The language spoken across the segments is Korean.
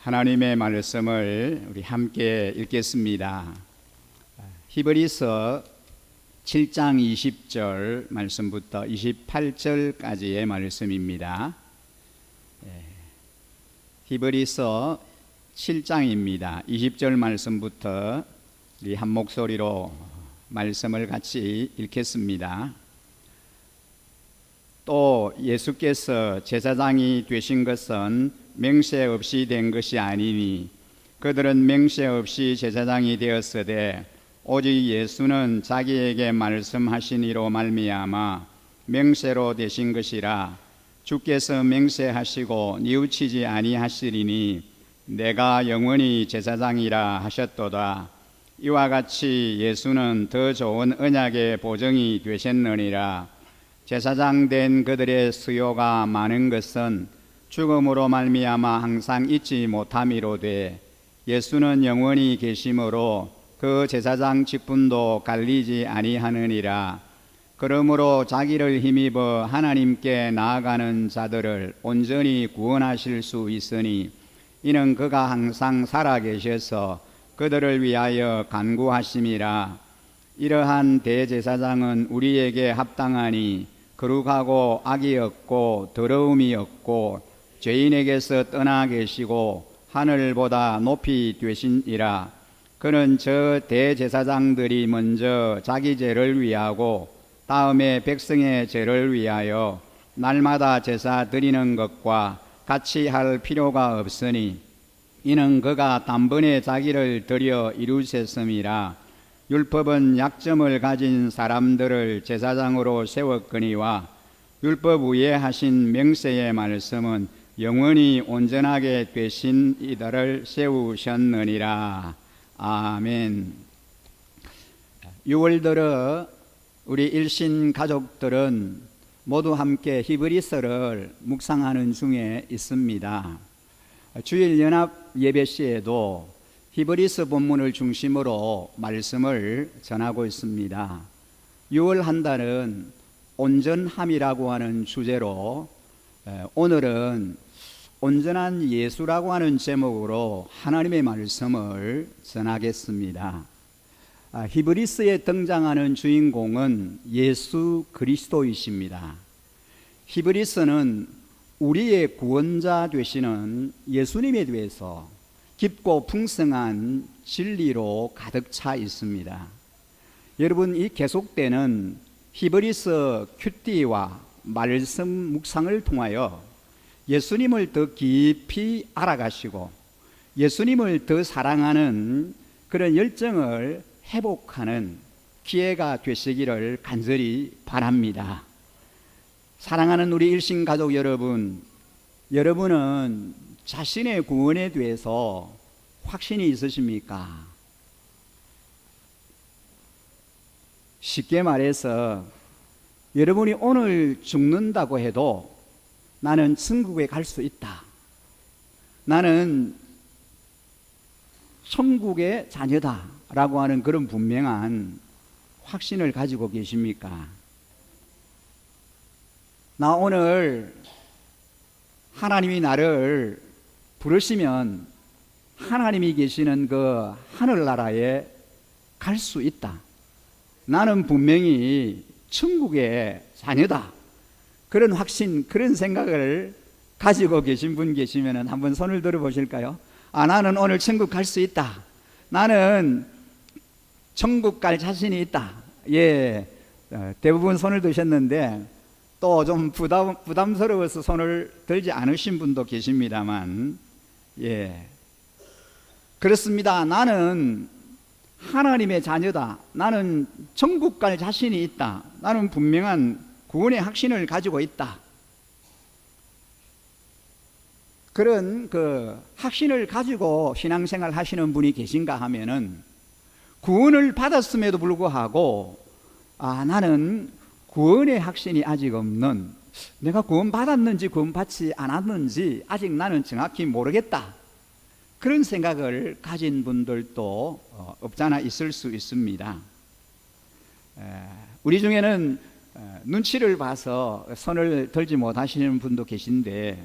하나님의 말씀을 우리 함께 읽겠습니다. 히브리서 7장 20절 말씀부터 28절까지의 말씀입니다. 히브리서 7장입니다. 20절 말씀부터 우리 한 목소리로 말씀을 같이 읽겠습니다. 또 예수께서 제사장이 되신 것은 맹세 없이 된 것이 아니니 그들은 맹세 없이 제사장이 되었으되 오직 예수는 자기에게 말씀하신 이로 말미암아 맹세로 되신 것이라. 주께서 맹세하시고 뉘우치지 아니하시리니 내가 영원히 제사장이라 하셨도다. 이와 같이 예수는 더 좋은 언약의 보증이 되셨느니라. 제사장 된 그들의 수요가 많은 것은 죽음으로 말미암아 항상 잊지 못함이로되 예수는 영원히 계심으로 그 제사장 직분도 갈리지 아니하느니라. 그러므로 자기를 힘입어 하나님께 나아가는 자들을 온전히 구원하실 수 있으니 이는 그가 항상 살아계셔서 그들을 위하여 간구하심이라. 이러한 대제사장은 우리에게 합당하니 거룩하고 악이 없고 더러움이 없고 죄인에게서 떠나 계시고 하늘보다 높이 되시니라. 그는 저 대제사장들이 먼저 자기 죄를 위하고 다음에 백성의 죄를 위하여 날마다 제사 드리는 것과 같이 할 필요가 없으니 이는 그가 단번에 자기를 드려 이루셨음이라. 율법은 약점을 가진 사람들을 제사장으로 세웠거니와 율법 위에 하신 맹세의 말씀은 영원히 온전하게 되신 이들을 세우셨느니라. 아멘. 6월 들어 우리 일신 가족들은 모두 함께 히브리서를 묵상하는 중에 있습니다. 주일 연합 예배 시에도 히브리서 본문을 중심으로 말씀을 전하고 있습니다. 6월 한 달은 온전함이라고 하는 주제로 오늘은 온전한 예수라고 하는 제목으로 하나님의 말씀을 전하겠습니다. 히브리서에 등장하는 주인공은 예수 그리스도이십니다. 히브리서는 우리의 구원자 되시는 예수님에 대해서 깊고 풍성한 진리로 가득 차 있습니다. 여러분, 이 계속되는 히브리서 큐티와 말씀 묵상을 통하여 예수님을 더 깊이 알아가시고 예수님을 더 사랑하는 그런 열정을 회복하는 기회가 되시기를 간절히 바랍니다. 사랑하는 우리 일신 가족 여러분, 여러분은 자신의 구원에 대해서 확신이 있으십니까? 쉽게 말해서 여러분이 오늘 죽는다고 해도 나는 천국에 갈 수 있다, 나는 천국의 자녀다 라고 하는 그런 분명한 확신을 가지고 계십니까? 나 오늘 하나님이 나를 부르시면 하나님이 계시는 그 하늘나라에 갈 수 있다, 나는 분명히 천국의 자녀다, 그런 확신, 그런 생각을 가지고 계신 분 계시면 한번 손을 들어 보실까요? 나는 오늘 천국 갈 수 있다, 나는 천국 갈 자신이 있다. 예, 대부분 손을 드셨는데 또 좀 부담스러워서 손을 들지 않으신 분도 계십니다만, 예, 그렇습니다. 나는 하나님의 자녀다, 나는 천국 갈 자신이 있다, 나는 분명한 구원의 확신을 가지고 있다. 그런 그 확신을 가지고 신앙생활 하시는 분이 계신가 하면은 구원을 받았음에도 불구하고 나는 구원의 확신이 아직 없는, 내가 구원 받았는지 구원 받지 않았는지 아직 나는 정확히 모르겠다, 그런 생각을 가진 분들도 없잖아 있을 수 있습니다. 우리 중에는 눈치를 봐서 손을 들지 못하시는 분도 계신데,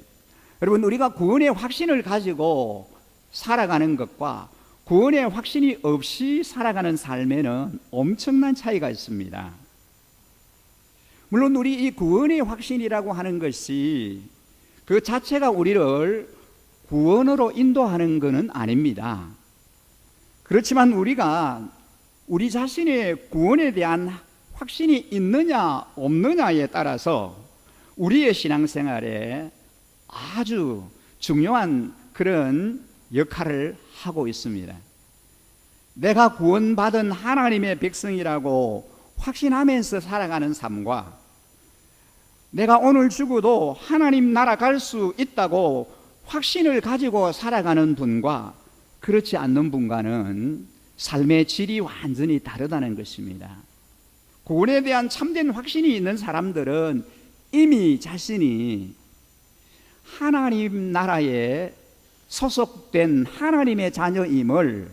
여러분, 우리가 구원의 확신을 가지고 살아가는 것과 구원의 확신이 없이 살아가는 삶에는 엄청난 차이가 있습니다. 물론 우리 이 구원의 확신이라고 하는 것이 그 자체가 우리를 구원으로 인도하는 것은 아닙니다. 그렇지만 우리가 우리 자신의 구원에 대한 확신이 있느냐 없느냐에 따라서 우리의 신앙생활에 아주 중요한 그런 역할을 하고 있습니다. 내가 구원받은 하나님의 백성이라고 확신하면서 살아가는 삶과 내가 오늘 죽어도 하나님 나라 갈 수 있다고 확신을 가지고 살아가는 분과 그렇지 않는 분과는 삶의 질이 완전히 다르다는 것입니다. 구원에 대한 참된 확신이 있는 사람들은 이미 자신이 하나님 나라에 소속된 하나님의 자녀임을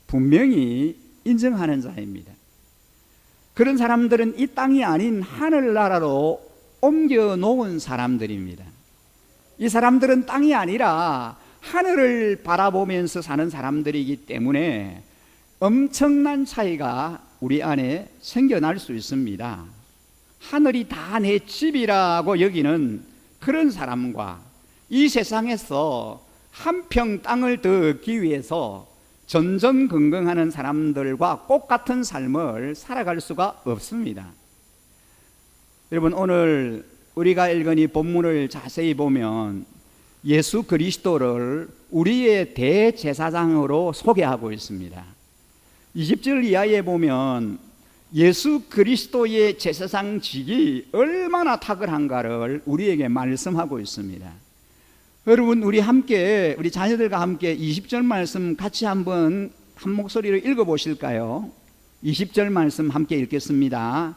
분명히 인정하는 자입니다. 그런 사람들은 이 땅이 아닌 하늘나라로 옮겨 놓은 사람들입니다. 이 사람들은 땅이 아니라 하늘을 바라보면서 사는 사람들이기 때문에 엄청난 차이가 우리 안에 생겨날 수 있습니다. 하늘이 다 내 집이라고 여기는 그런 사람과 이 세상에서 한 평 땅을 더 얻기 위해서 전전긍긍하는 사람들과 똑같은 삶을 살아갈 수가 없습니다. 여러분, 오늘 우리가 읽은 이 본문을 자세히 보면 예수 그리스도를 우리의 대제사장으로 소개하고 있습니다. 20절 이하에 보면 예수 그리스도의 제사장직이 얼마나 탁월한가를 우리에게 말씀하고 있습니다. 여러분, 우리 자녀들과 함께 20절 말씀 같이 한번 한 목소리로 읽어보실까요? 20절 말씀 함께 읽겠습니다.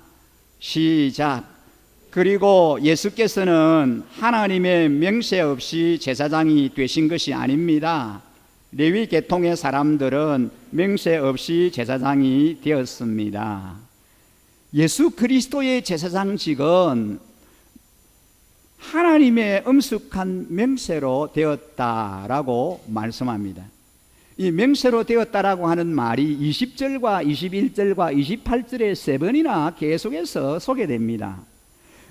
시작. 그리고 예수께서는 하나님의 명세 없이 제사장이 되신 것이 아닙니다. 레위 계통의 사람들은 명세 없이 제사장이 되었습니다. 예수 그리스도의 제사장직은 하나님의 엄숙한 명세로 되었다라고 말씀합니다. 이 명세로 되었다라고 하는 말이 20절과 21절과 28절에 세 번이나 계속해서 소개됩니다.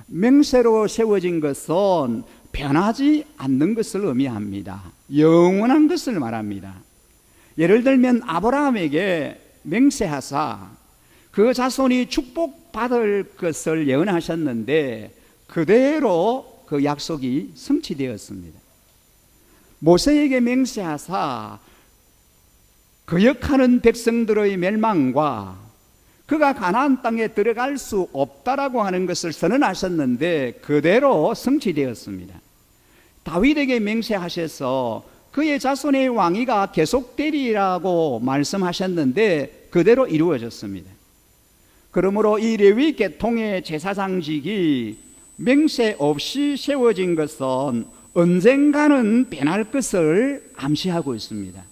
명세로 세워진 것은 변하지 않는 것을 의미합니다. 영원한 것을 말합니다. 예를 들면 아브라함에게 맹세하사 그 자손이 축복받을 것을 예언하셨는데 그대로 그 약속이 성취되었습니다. 모세에게 맹세하사 거역하는 백성들의 멸망과 그가 가나안 땅에 들어갈 수 없다라고 하는 것을 선언하셨는데 그대로 성취되었습니다. 다윗에게 맹세하셔서 그의 자손의 왕위가 계속되리라고 말씀하셨는데 그대로 이루어졌습니다. 그러므로 이 레위 계통의 제사장직이 맹세 없이 세워진 것은 언젠가는 변할 것을 암시하고 있습니다.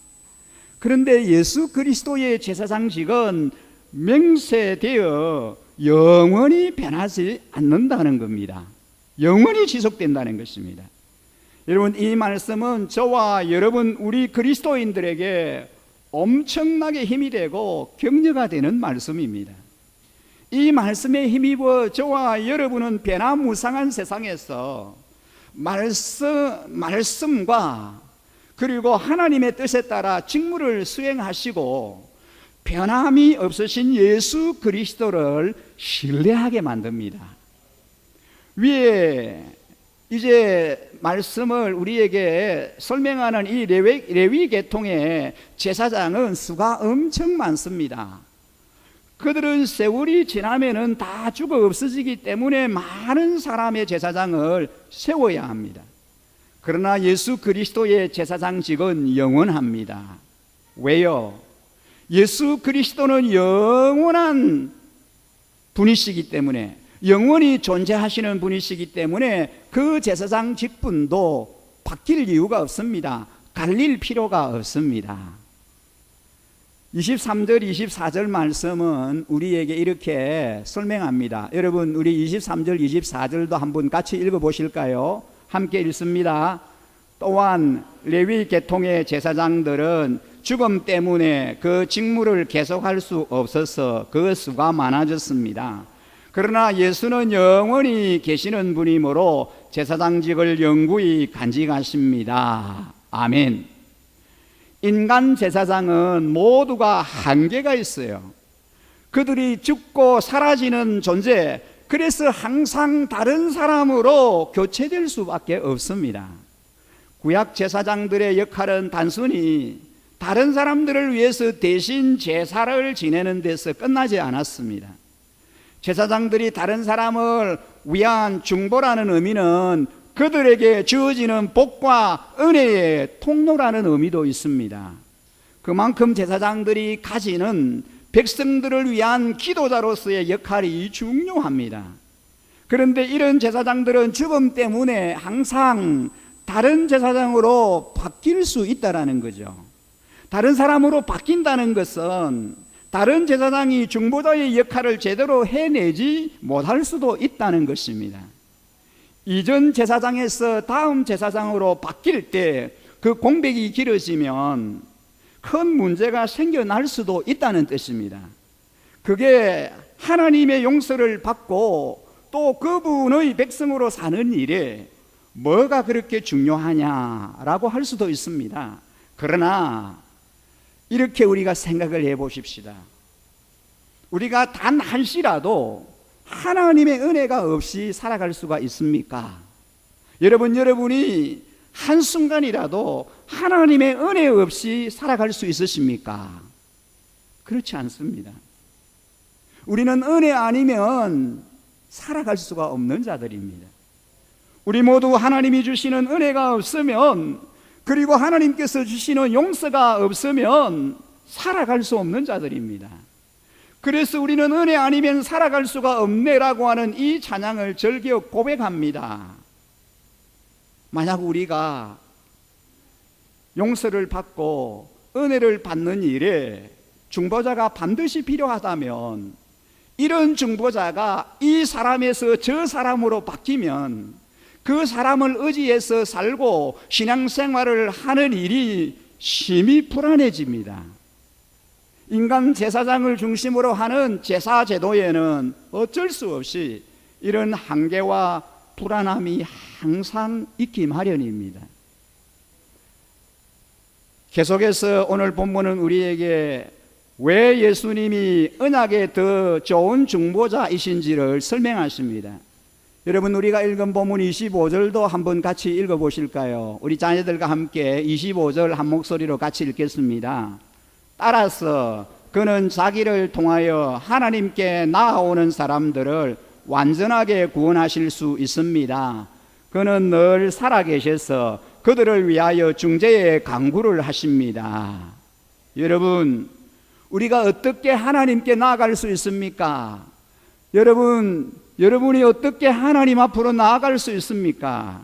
그런데 예수 그리스도의 제사장직은 맹세되어 영원히 변하지 않는다는 겁니다. 영원히 지속된다는 것입니다. 여러분, 이 말씀은 저와 여러분 우리 그리스도인들에게 엄청나게 힘이 되고 격려가 되는 말씀입니다. 이 말씀에 힘입어 저와 여러분은 변화무쌍한 세상에서 말씀과 그리고 하나님의 뜻에 따라 직무를 수행하시고 변함이 없으신 예수 그리스도를 신뢰하게 만듭니다. 위에 이제 말씀을 우리에게 설명하는 이 레위 계통의 제사장은 수가 엄청 많습니다. 그들은 세월이 지나면은 다 죽어 없어지기 때문에 많은 사람의 제사장을 세워야 합니다. 그러나 예수 그리스도의 제사장직은 영원합니다. 왜요? 예수 그리스도는 영원한 분이시기 때문에, 영원히 존재하시는 분이시기 때문에 그 제사장 직분도 바뀔 이유가 없습니다. 갈릴 필요가 없습니다. 23절 24절 말씀은 우리에게 이렇게 설명합니다. 여러분, 우리 23절 24절도 한번 같이 읽어보실까요? 함께 읽습니다. 또한 레위 계통의 제사장들은 죽음 때문에 그 직무를 계속할 수 없어서 그 수가 많아졌습니다. 그러나 예수는 영원히 계시는 분이므로 제사장직을 영구히 간직하십니다. 아멘. 인간 제사장은 모두가 한계가 있어요. 그들이 죽고 사라지는 존재, 그래서 항상 다른 사람으로 교체될 수밖에 없습니다. 구약 제사장들의 역할은 단순히 다른 사람들을 위해서 대신 제사를 지내는 데서 끝나지 않았습니다. 제사장들이 다른 사람을 위한 중보라는 의미는 그들에게 주어지는 복과 은혜의 통로라는 의미도 있습니다. 그만큼 제사장들이 가지는 백성들을 위한 기도자로서의 역할이 중요합니다. 그런데 이런 제사장들은 죽음 때문에 항상 다른 제사장으로 바뀔 수 있다는 거죠. 다른 사람으로 바뀐다는 것은 다른 제사장이 중보자의 역할을 제대로 해내지 못할 수도 있다는 것입니다. 이전 제사장에서 다음 제사장으로 바뀔 때 그 공백이 길어지면 큰 문제가 생겨날 수도 있다는 뜻입니다. 그게 하나님의 용서를 받고 또 그분의 백성으로 사는 일에 뭐가 그렇게 중요하냐라고 할 수도 있습니다. 그러나 이렇게 우리가 생각을 해 보십시다. 우리가 단 한시라도 하나님의 은혜가 없이 살아갈 수가 있습니까? 여러분이 한순간이라도 하나님의 은혜 없이 살아갈 수 있으십니까? 그렇지 않습니다. 우리는 은혜 아니면 살아갈 수가 없는 자들입니다. 우리 모두 하나님이 주시는 은혜가 없으면, 그리고 하나님께서 주시는 용서가 없으면 살아갈 수 없는 자들입니다. 그래서 우리는 은혜 아니면 살아갈 수가 없네라고 하는 이 찬양을 절기어 고백합니다. 만약 우리가 용서를 받고 은혜를 받는 일에 중보자가 반드시 필요하다면, 이런 중보자가 이 사람에서 저 사람으로 바뀌면 그 사람을 의지해서 살고 신앙생활을 하는 일이 심히 불안해집니다. 인간 제사장을 중심으로 하는 제사 제도에는 어쩔 수 없이 이런 한계와 불안함이 항상 있기 마련입니다. 계속해서 오늘 본문은 우리에게 왜 예수님이 언약의 더 좋은 중보자이신지를 설명하십니다. 여러분, 우리가 읽은 본문 25절도 한번 같이 읽어보실까요? 우리 자녀들과 함께 25절 한 목소리로 같이 읽겠습니다. 따라서 그는 자기를 통하여 하나님께 나아오는 사람들을 완전하게 구원하실 수 있습니다. 그는 늘 살아계셔서 그들을 위하여 중재의 강구를 하십니다. 여러분, 우리가 어떻게 하나님께 나아갈 수 있습니까? 여러분이 어떻게 하나님 앞으로 나아갈 수 있습니까?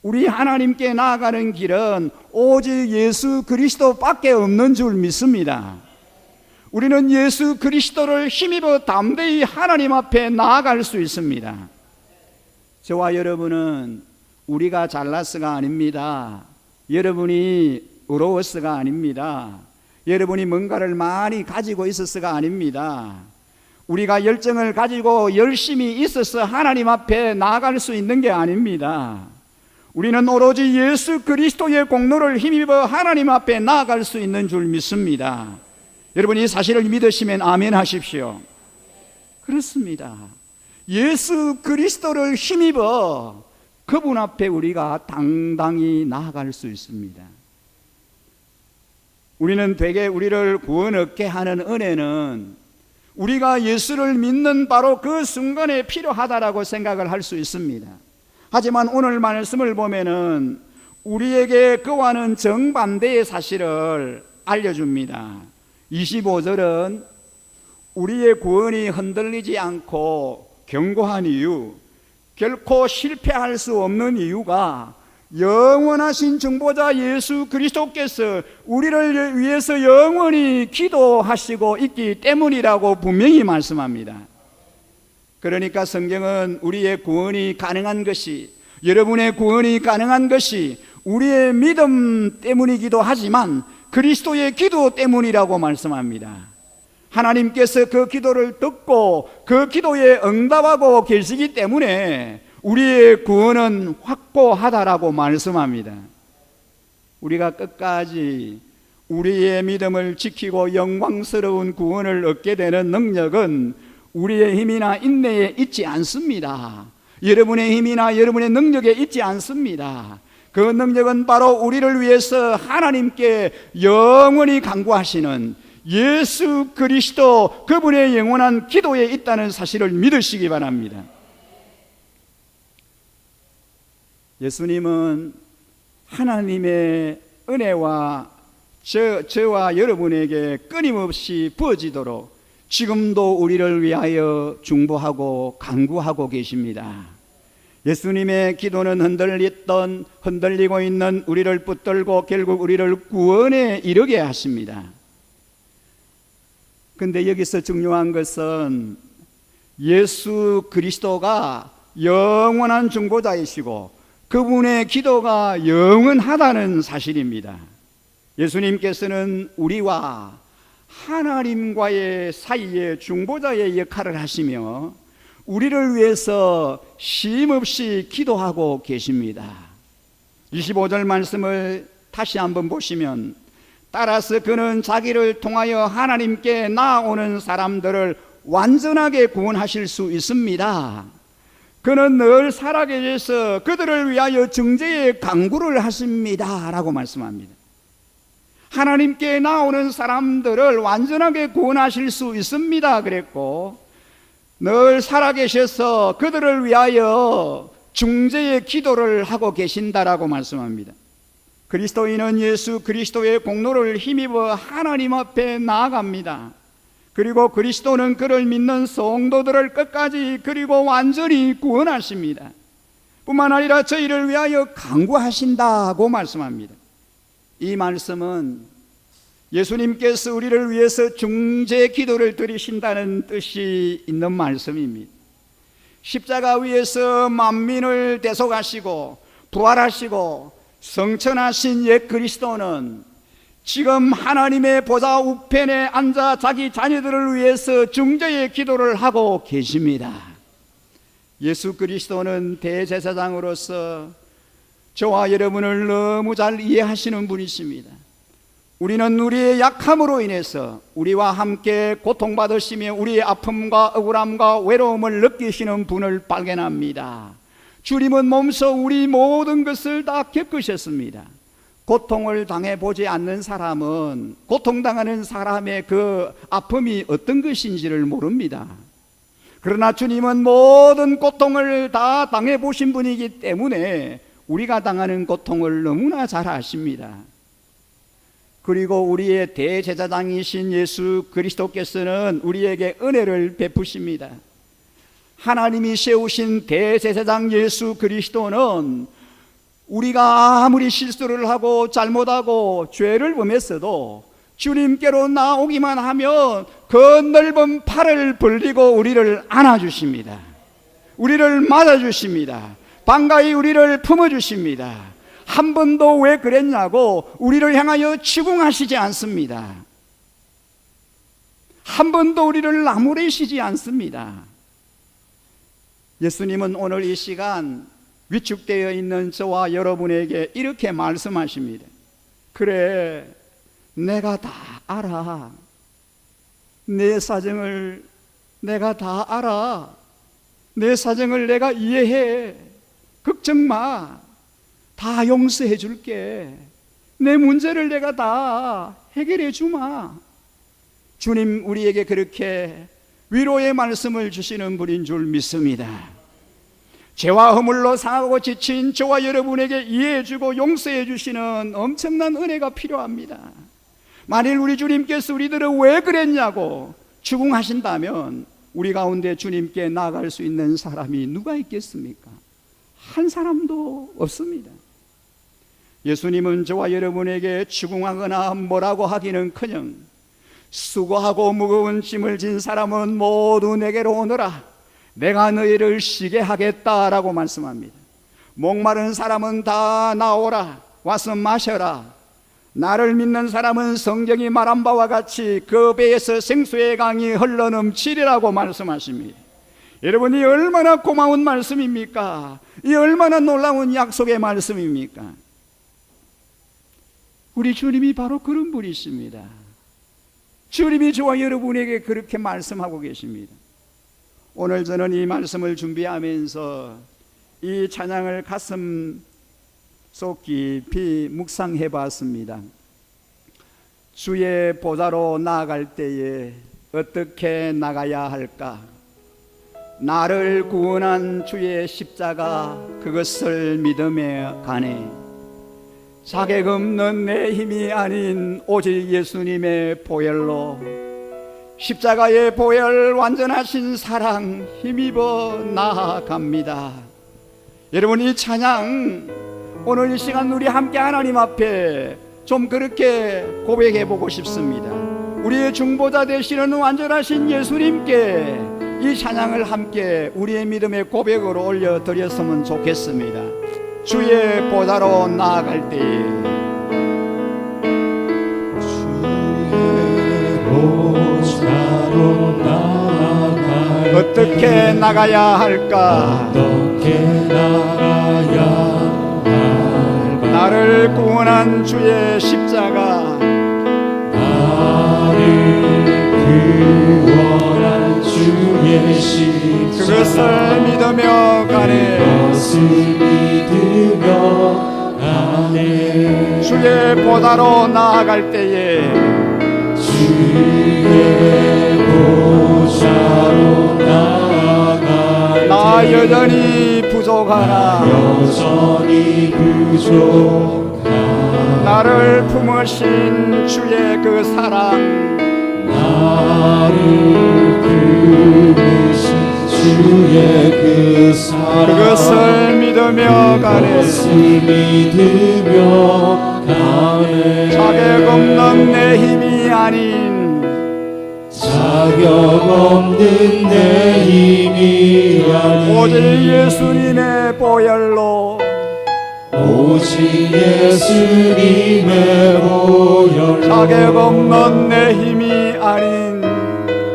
우리 하나님께 나아가는 길은 오직 예수 그리스도밖에 없는 줄 믿습니다. 우리는 예수 그리스도를 힘입어 담대히 하나님 앞에 나아갈 수 있습니다. 저와 여러분은 우리가 잘나서가 아닙니다. 여러분이 의로워서가 아닙니다. 여러분이 뭔가를 많이 가지고 있어서가 아닙니다. 우리가 열정을 가지고 열심히 있어서 하나님 앞에 나아갈 수 있는 게 아닙니다. 우리는 오로지 예수 그리스도의 공로를 힘입어 하나님 앞에 나아갈 수 있는 줄 믿습니다. 여러분이 이 사실을 믿으시면 아멘 하십시오. 그렇습니다. 예수 그리스도를 힘입어 그분 앞에 우리가 당당히 나아갈 수 있습니다. 우리는 되게 우리를 구원 얻게 하는 은혜는 우리가 예수를 믿는 바로 그 순간에 필요하다라고 생각을 할 수 있습니다. 하지만 오늘 말씀을 보면은 우리에게 그와는 정반대의 사실을 알려줍니다. 25절은 우리의 구원이 흔들리지 않고 견고한 이유, 결코 실패할 수 없는 이유가 영원하신 중보자 예수 그리스도께서 우리를 위해서 영원히 기도하시고 있기 때문이라고 분명히 말씀합니다. 그러니까 성경은 우리의 구원이 가능한 것이, 여러분의 구원이 가능한 것이 우리의 믿음 때문이기도 하지만 그리스도의 기도 때문이라고 말씀합니다. 하나님께서 그 기도를 듣고 그 기도에 응답하고 계시기 때문에 우리의 구원은 확고하다라고 말씀합니다. 우리가 끝까지 우리의 믿음을 지키고 영광스러운 구원을 얻게 되는 능력은 우리의 힘이나 인내에 있지 않습니다. 여러분의 힘이나 여러분의 능력에 있지 않습니다. 그 능력은 바로 우리를 위해서 하나님께 영원히 간구하시는 예수 그리스도 그분의 영원한 기도에 있다는 사실을 믿으시기 바랍니다. 예수님은 하나님의 은혜와 저와 여러분에게 끊임없이 부어지도록 지금도 우리를 위하여 중보하고 간구하고 계십니다. 예수님의 기도는 흔들리고 있는 우리를 붙들고 결국 우리를 구원에 이르게 하십니다. 근데 여기서 중요한 것은 예수 그리스도가 영원한 중보자이시고 그분의 기도가 영원하다는 사실입니다. 예수님께서는 우리와 하나님과의 사이에 중보자의 역할을 하시며 우리를 위해서 쉼없이 기도하고 계십니다. 25절 말씀을 다시 한번 보시면 따라서 그는 자기를 통하여 하나님께 나아오는 사람들을 완전하게 구원하실 수 있습니다. 그는 늘 살아계셔서 그들을 위하여 정죄의 강구를 하십니다 라고 말씀합니다. 하나님께 나오는 사람들을 완전하게 구원하실 수 있습니다 그랬고, 늘 살아계셔서 그들을 위하여 중재의 기도를 하고 계신다라고 말씀합니다. 그리스도인은 예수 그리스도의 공로를 힘입어 하나님 앞에 나아갑니다. 그리고 그리스도는 그를 믿는 성도들을 끝까지 그리고 완전히 구원하십니다. 뿐만 아니라 저희를 위하여 간구하신다고 말씀합니다. 이 말씀은 예수님께서 우리를 위해서 중재 기도를 드리신다는 뜻이 있는 말씀입니다. 십자가 위에서 만민을 대속하시고 부활하시고 성천하신 옛 그리스도는 지금 하나님의 보좌 우편에 앉아 자기 자녀들을 위해서 중재의 기도를 하고 계십니다. 예수 그리스도는 대제사장으로서 저와 여러분을 너무 잘 이해하시는 분이십니다. 우리는 우리의 약함으로 인해서 우리와 함께 고통받으시며 우리의 아픔과 억울함과 외로움을 느끼시는 분을 발견합니다. 주님은 몸소 우리 모든 것을 다 겪으셨습니다. 고통을 당해보지 않는 사람은 고통당하는 사람의 그 아픔이 어떤 것인지를 모릅니다. 그러나 주님은 모든 고통을 다 당해보신 분이기 때문에 우리가 당하는 고통을 너무나 잘 아십니다. 그리고 우리의 대제사장이신 예수 그리스도께서는 우리에게 은혜를 베푸십니다. 하나님이 세우신 대제사장 예수 그리스도는 우리가 아무리 실수를 하고 잘못하고 죄를 범했어도 주님께로 나오기만 하면 그 넓은 팔을 벌리고 우리를 안아주십니다. 우리를 맞아주십니다. 반가이 우리를 품어주십니다. 한 번도 왜 그랬냐고 우리를 향하여 추궁하시지 않습니다. 한 번도 우리를 나무래시지 않습니다. 예수님은 오늘 이 시간 위축되어 있는 저와 여러분에게 이렇게 말씀하십니다. 그래, 내가 다 알아. 내 사정을 내가 다 알아. 내 사정을 내가 이해해. 걱정 마. 다 용서해 줄게. 내 문제를 내가 다 해결해 주마. 주님 우리에게 그렇게 위로의 말씀을 주시는 분인 줄 믿습니다. 죄와 허물로 상하고 지친 저와 여러분에게 이해해 주고 용서해 주시는 엄청난 은혜가 필요합니다. 만일 우리 주님께서 우리들을 왜 그랬냐고 추궁하신다면 우리 가운데 주님께 나아갈 수 있는 사람이 누가 있겠습니까? 한 사람도 없습니다. 예수님은 저와 여러분에게 추궁하거나 뭐라고 하기는커녕 수고하고 무거운 짐을 진 사람은 모두 내게로 오너라. 내가 너희를 쉬게 하겠다라고 말씀합니다. 목마른 사람은 다 나오라. 와서 마셔라. 나를 믿는 사람은 성경이 말한 바와 같이 그 배에서 생수의 강이 흘러넘치리라고 말씀하십니다. 여러분, 이 얼마나 고마운 말씀입니까? 이 얼마나 놀라운 약속의 말씀입니까? 우리 주님이 바로 그런 분이십니다. 주님이 저와 여러분에게 그렇게 말씀하고 계십니다. 오늘 저는 이 말씀을 준비하면서 이 찬양을 가슴 속 깊이 묵상해 봤습니다. 주의 보좌로 나아갈 때에 어떻게 나가야 할까? 나를 구원한 주의 십자가, 그것을 믿으며 가네. 자격 없는 내 힘이 아닌 오직 예수님의 보혈로, 십자가의 보혈, 완전하신 사랑 힘입어 나아갑니다. 여러분, 이 찬양 오늘 이 시간 우리 함께 하나님 앞에 좀 그렇게 고백해 보고 싶습니다. 우리의 중보자 되시는 완전하신 예수님께 이 찬양을 함께 우리의 믿음의 고백으로 올려드렸으면 좋겠습니다. 주의 보좌로 나아갈 때에, 주의 보좌로 나아갈 어떻게 나가야 할까? 어떻게 나가야 할까? 나를 구원한 주의 십자가, 나를 구원한 주의 십자가, 그것을 믿으며 가네. 그것을 믿으며 가네. 주의 보좌로 나아갈 때에, 주의 보좌로 나아갈 나 때 여전히 부족하나 여전히 부족하나 나를 품으신 주의 그 사랑, 나를 품으신 주의 그 사랑, 그것을 믿으며 가네. 그것을 믿으며 가네. 자격 없는 내 힘이 아닌 자격 없는 내 힘이 아닌 오직 예수님의 보혈로, 오직 예수님의 보혈로, 자격 없는 내 힘이 아닌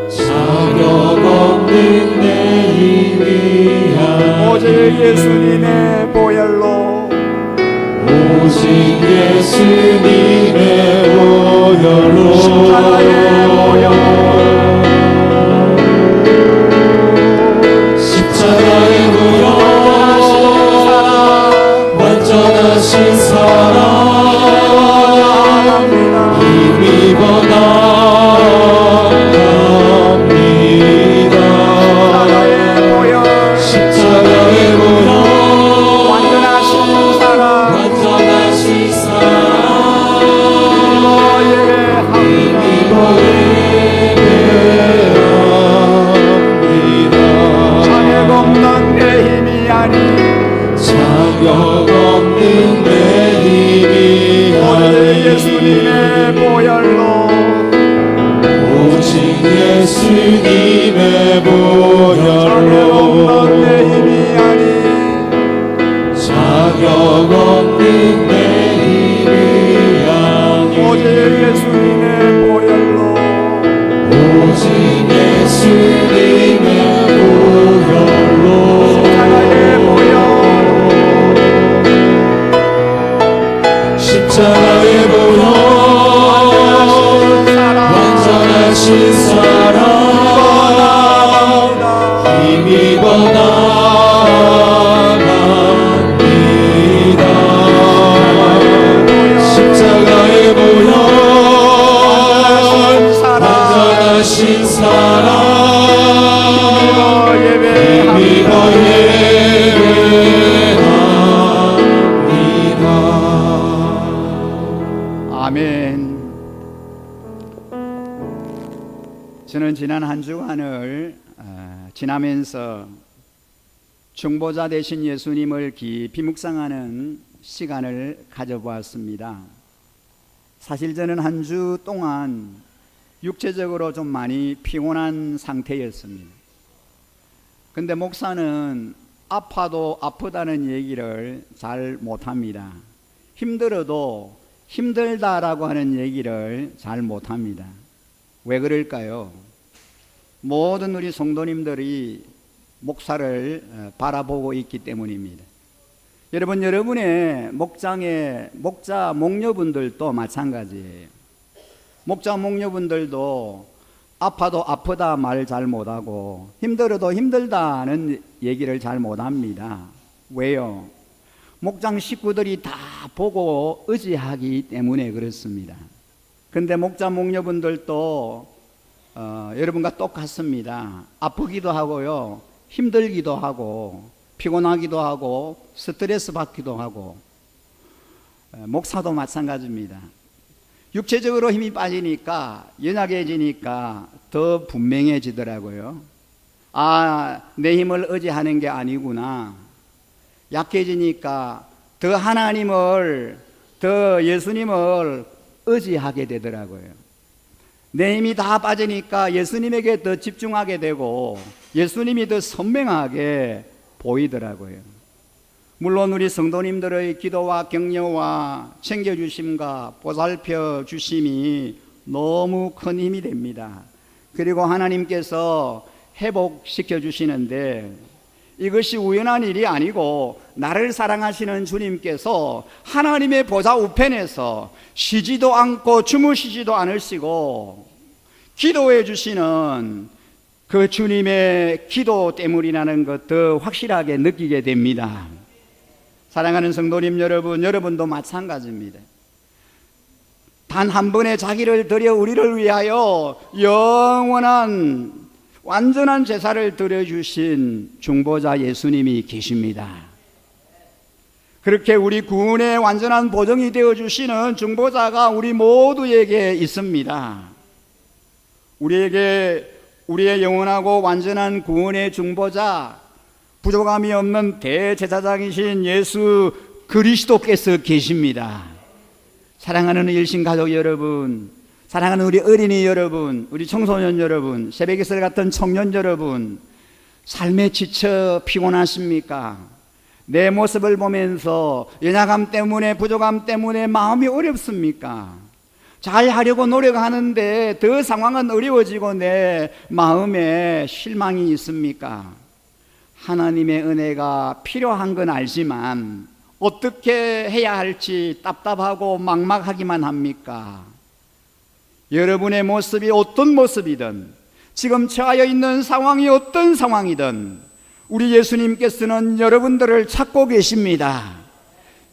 자격 없는 내 힘이 아닌 오직 예수님의 보혈로, 오직 예수님의 보혈로, 십자가의 보혈, 십자가의 보혈, 완전하신 사랑 힘입어 나아갑니다. 십자가의 보혈, 완전하신 사랑 완전하신 사랑 힘입어 예배합니다. 자격 없는 내 힘이 아닌 자격 없는 내 힘이 오직 아닌 예수님의 보혈로, 오직 예수님의 자격 없는 내 보혈로, 힘이 아닌 자격 없는 내 힘이 오직 아닌 예수님의 보혈로, 오직 예수님의 보혈로, 십자가의 보혈, 십자가의 보혈, 완전하신 사랑 힘입어 나아갑니다. 십자가의 보혈, 완전하신 사랑 힘입어 예배합니다. 아멘. 저는 지난 한 주간을 지나면서 중보자 되신 예수님을 깊이 묵상하는 시간을 가져보았습니다. 사실 저는 한 주 동안 육체적으로 좀 많이 피곤한 상태였습니다. 근데 목사는 아파도 아프다는 얘기를 잘 못합니다. 힘들어도 힘들다라고 하는 얘기를 잘 못합니다. 왜 그럴까요? 모든 우리 성도님들이 목사를 바라보고 있기 때문입니다. 여러분, 여러분의 목장의 목자 목녀분들도 마찬가지예요. 목자 목녀분들도 아파도 아프다 말 잘 못하고 힘들어도 힘들다는 얘기를 잘 못합니다. 왜요? 목장 식구들이 다 보고 의지하기 때문에 그렇습니다. 근데 목자 목녀분들도 여러분과 똑같습니다. 아프기도 하고요, 힘들기도 하고, 피곤하기도 하고, 스트레스 받기도 하고. 목사도 마찬가지입니다. 육체적으로 힘이 빠지니까, 연약해지니까 더 분명해지더라고요. 아, 내 힘을 의지하는 게 아니구나. 약해지니까 더 하나님을, 더 예수님을 의지하게 되더라고요. 내 힘이 다 빠지니까 예수님에게 더 집중하게 되고 예수님이 더 선명하게 보이더라고요. 물론 우리 성도님들의 기도와 격려와 챙겨주심과 보살펴 주심이 너무 큰 힘이 됩니다. 그리고 하나님께서 회복시켜 주시는데 이것이 우연한 일이 아니고 나를 사랑하시는 주님께서 하나님의 보좌 우편에서 쉬지도 않고 주무시지도 않으시고 기도해 주시는 그 주님의 기도 때문이라는 것 더 확실하게 느끼게 됩니다. 사랑하는 성도님 여러분, 여러분도 마찬가지입니다. 단 한 번의 자기를 드려 우리를 위하여 영원한 완전한 제사를 드려주신 중보자 예수님이 계십니다. 그렇게 우리 구원의 완전한 보정이 되어주시는 중보자가 우리 모두에게 있습니다. 우리에게 우리의 영원하고 완전한 구원의 중보자, 부족함이 없는 대제사장이신 예수 그리스도께서 계십니다. 사랑하는 일신가족 여러분, 사랑하는 우리 어린이 여러분, 우리 청소년 여러분, 새벽이슬 같은 청년 여러분, 삶에 지쳐 피곤하십니까? 내 모습을 보면서 연약함 때문에, 부족함 때문에 마음이 어렵습니까? 잘 하려고 노력하는데 더 상황은 어려워지고 내 마음에 실망이 있습니까? 하나님의 은혜가 필요한 건 알지만 어떻게 해야 할지 답답하고 막막하기만 합니까? 여러분의 모습이 어떤 모습이든, 지금 처하여 있는 상황이 어떤 상황이든 우리 예수님께서는 여러분들을 찾고 계십니다.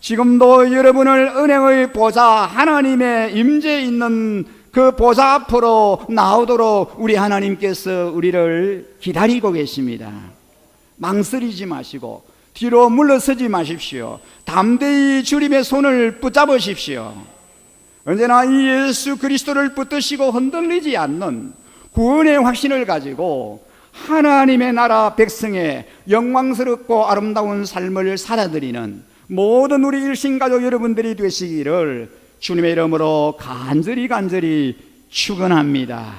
지금도 여러분을 은혜의 보좌, 하나님의 임재 있는 그 보좌 앞으로 나오도록 우리 하나님께서 우리를 기다리고 계십니다. 망설이지 마시고 뒤로 물러서지 마십시오. 담대히 주님의 손을 붙잡으십시오. 언제나 이 예수 그리스도를 붙드시고 흔들리지 않는 구원의 확신을 가지고 하나님의 나라 백성의 영광스럽고 아름다운 삶을 살아드리는 모든 우리 일신가족 여러분들이 되시기를 주님의 이름으로 간절히 축원합니다.